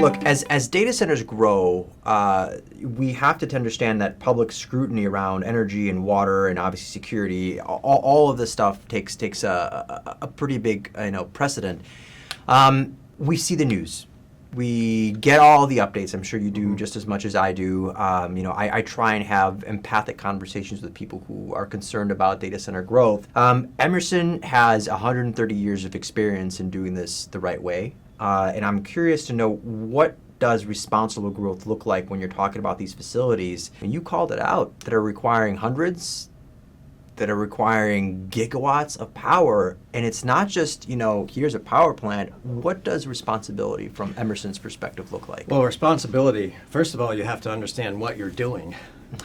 Look, as data centers grow, we have to understand that public scrutiny around energy and water and obviously security, all of this stuff takes a pretty big precedent. We see the news. We get all the updates. I'm sure you do just as much as I do. I try and have empathic conversations with people who are concerned about data center growth. Emerson has 130 years of experience in doing this the right way. And I'm curious to know, what does responsible growth look like when you're talking about these facilities? And you called it out, that are requiring hundreds, that are requiring gigawatts of power. And it's not just, here's a power plant. What does responsibility from Emerson's perspective look like? Well, responsibility, first of all, you have to understand what you're doing.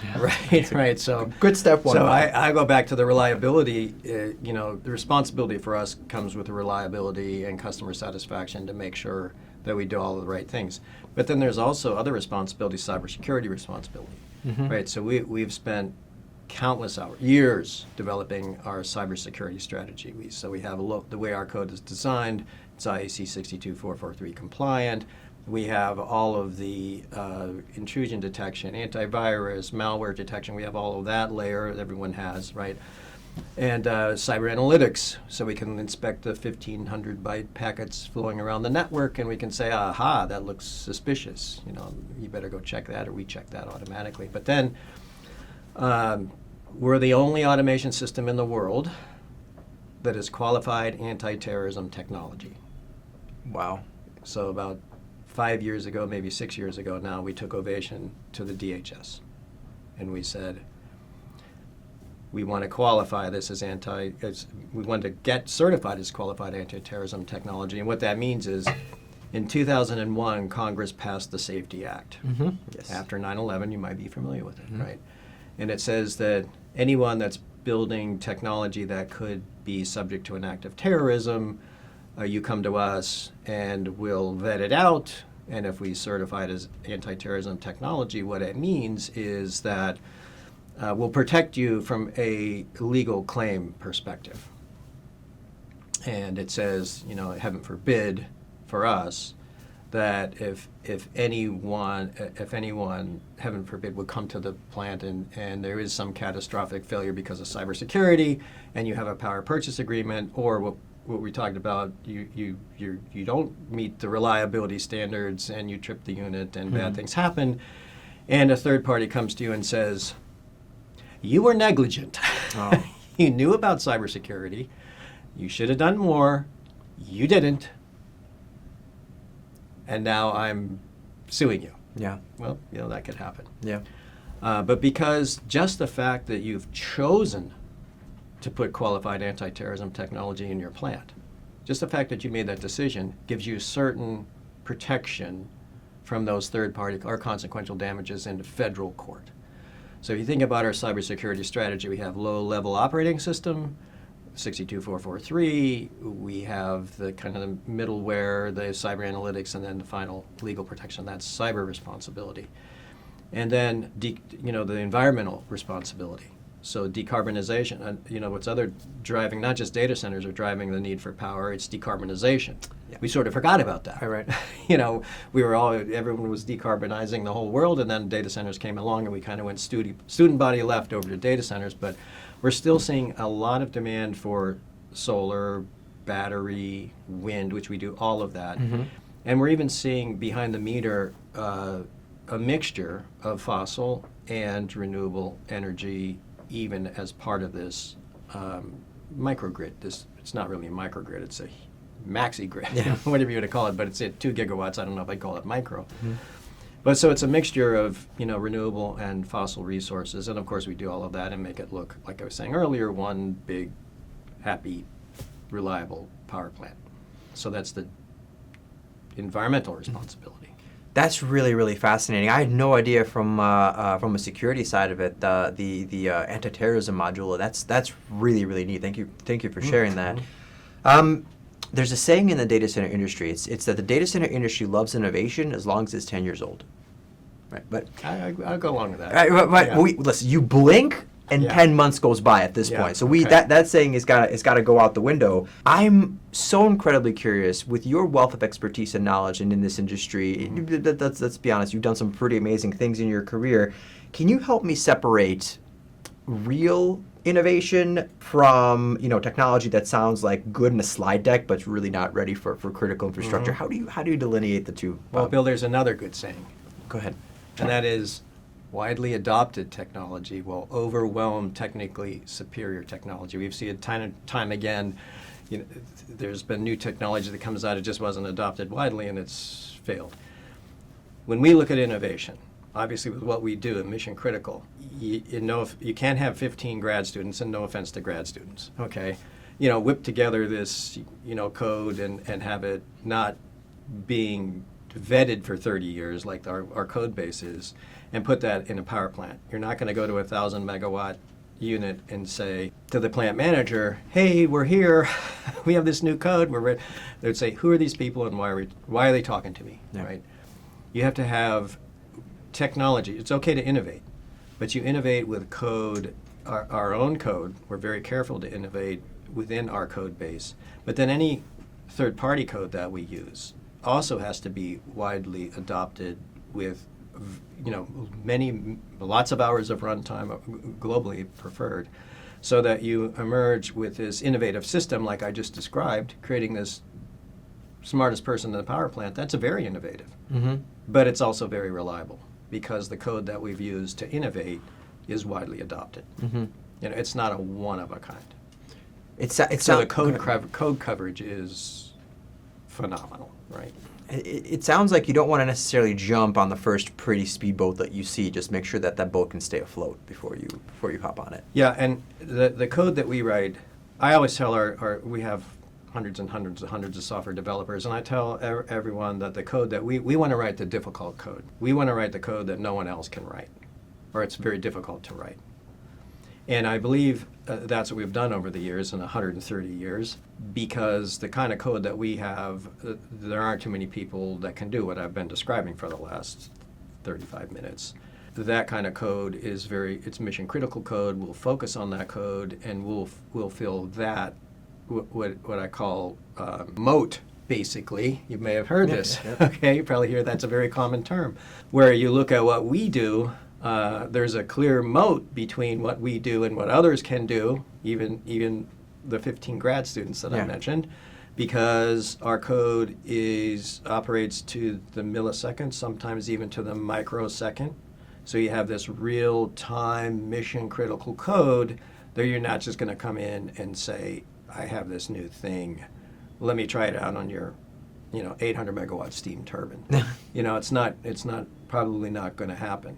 Yeah. Right. So good step one. So I go back to the reliability. The responsibility for us comes with the reliability and customer satisfaction to make sure that we do all of the right things. But then there's also other responsibilities, cybersecurity responsibility. Right. So we've spent countless hours, years, developing our cybersecurity strategy. We have the way our code is designed. It's IEC 62443 compliant. We have all of the intrusion detection, antivirus, malware detection. We have all of that layer that everyone has, right? And cyber analytics, so we can inspect the 1,500 byte packets flowing around the network, and we can say, aha, that looks suspicious. You better go check that, or we check that automatically. But then we're the only automation system in the world that is qualified anti-terrorism technology. Wow. So about 5 years ago, maybe 6 years ago now, we took Ovation to the DHS. And we said, we want to qualify this as we want to get certified as qualified anti-terrorism technology. And what that means is, in 2001, Congress passed the Safety Act. Yes. After 9/11, you might be familiar with it, right? And it says that anyone that's building technology that could be subject to an act of terrorism, you come to us and we'll vet it out. And if we certify it as anti-terrorism technology, what it means is that we'll protect you from a legal claim perspective. And it says, heaven forbid for us, that if anyone, heaven forbid, would come to the plant and there is some catastrophic failure because of cybersecurity, and you have a power purchase agreement, or what we talked about, you don't meet the reliability standards and you trip the unit and bad things happen, and a third party comes to you and says, you were negligent. Oh. You knew about cybersecurity. You should have done more. You didn't. And now I'm suing you. Yeah. Well, that could happen. Yeah. But because just the fact that you've chosen to put qualified anti-terrorism technology in your plant, just the fact that you made that decision gives you certain protection from those third-party or consequential damages in the federal court. So if you think about our cybersecurity strategy, we have low-level operating system, 62443. We have the kind of the middleware, the cyber analytics, and then the final legal protection. That's cyber responsibility. And then, the environmental responsibility. So decarbonization, what's other driving, not just data centers are driving the need for power, it's decarbonization. Yeah. We sort of forgot about that. Right. Everyone was decarbonizing the whole world, and then data centers came along, and we kind of went student body left over to data centers, but we're still seeing a lot of demand for solar, battery, wind, which we do all of that. And we're even seeing behind the meter a mixture of fossil and renewable energy, even as part of this microgrid. It's not really a microgrid, it's a maxi grid, whatever you want to call it, but it's at 2 gigawatts. I don't know if I'd call it micro. But so it's a mixture of renewable and fossil resources, and of course we do all of that and make it look, like I was saying earlier, one big, happy, reliable power plant. So that's the environmental responsibility. That's really, really fascinating. I had no idea from a security side of it, the anti-terrorism module. That's really, really neat. Thank you for sharing that. There's a saying in the data center industry. It's that the data center industry loves innovation as long as it's 10 years old. Right, but I'll go along with that. Right, but listen, you blink, and Yeah. 10 months goes by at this Yeah, point. So okay. that saying is got to go out the window. I'm so incredibly curious with your wealth of expertise and knowledge and in this industry. Let's be honest, you've done some pretty amazing things in your career. Can you help me separate real innovation from technology that sounds like good in a slide deck but's really not ready for critical infrastructure? How do you delineate the two? Well, Bill, there's another good saying, Go ahead. and that is widely adopted technology will overwhelm technically superior technology. We've seen it time and time again. There's been new technology that comes out, it just wasn't adopted widely, and it's failed. When we look at innovation, obviously with what we do in mission critical, you can't have 15 grad students, and no offense to grad students, okay, whip together this, code and have it not being vetted for 30 years like our code base is, and put that in a power plant. You're not going to go to a 1,000 megawatt unit and say to the plant manager, hey, we're here, we have this new code, we're ready. They would say, who are these people and why are they talking to me, Yeah. right? You have to have technology. It's okay to innovate, but you innovate with code, our own code. We're very careful to innovate within our code base, but then any third-party code that we use also has to be widely adopted with lots of hours of runtime, globally preferred, so that you emerge with this innovative system like I just described, creating this smartest person in the power plant. That's a very innovative, but it's also very reliable because the code that we've used to innovate is widely adopted. It's not a one of a kind. So the code coverage is phenomenal, right? It sounds like you don't want to necessarily jump on the first pretty speedboat that you see. Just make sure that boat can stay afloat before you hop on it. Yeah, and the code that we write, I always tell we have hundreds and hundreds and hundreds of software developers, and I tell everyone that the code that we want to write the difficult code. We want to write the code that no one else can write, or it's very difficult to write. And I believe that's what we've done over the years, in 130 years, because the kind of code that we have, there aren't too many people that can do what I've been describing for the last 35 minutes. That kind of code is it's mission critical code. We'll focus on that code, and we'll fill that, what I call moat, basically. You may have heard this. Okay, you probably hear that's a very common term. Where you look at what we do, there's a clear moat between what we do and what others can do, even the 15 grad students that I mentioned, because our code operates to the millisecond, sometimes even to the microsecond. So you have this real-time mission-critical code that you're not just going to come in and say, I have this new thing, let me try it out on your 800 megawatt steam turbine. It's probably not going to happen.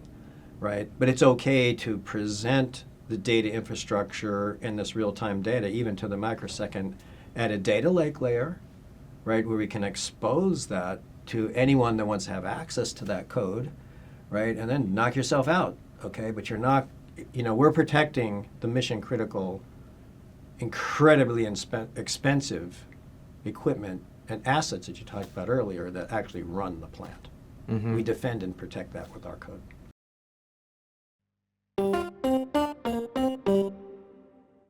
Right, but it's okay to present the data infrastructure and this real-time data, even to the microsecond, at a data lake layer, right, where we can expose that to anyone that wants to have access to that code, right, and then knock yourself out, okay? But you're not, we're protecting the mission-critical, incredibly expensive equipment and assets that you talked about earlier that actually run the plant. We defend and protect that with our code.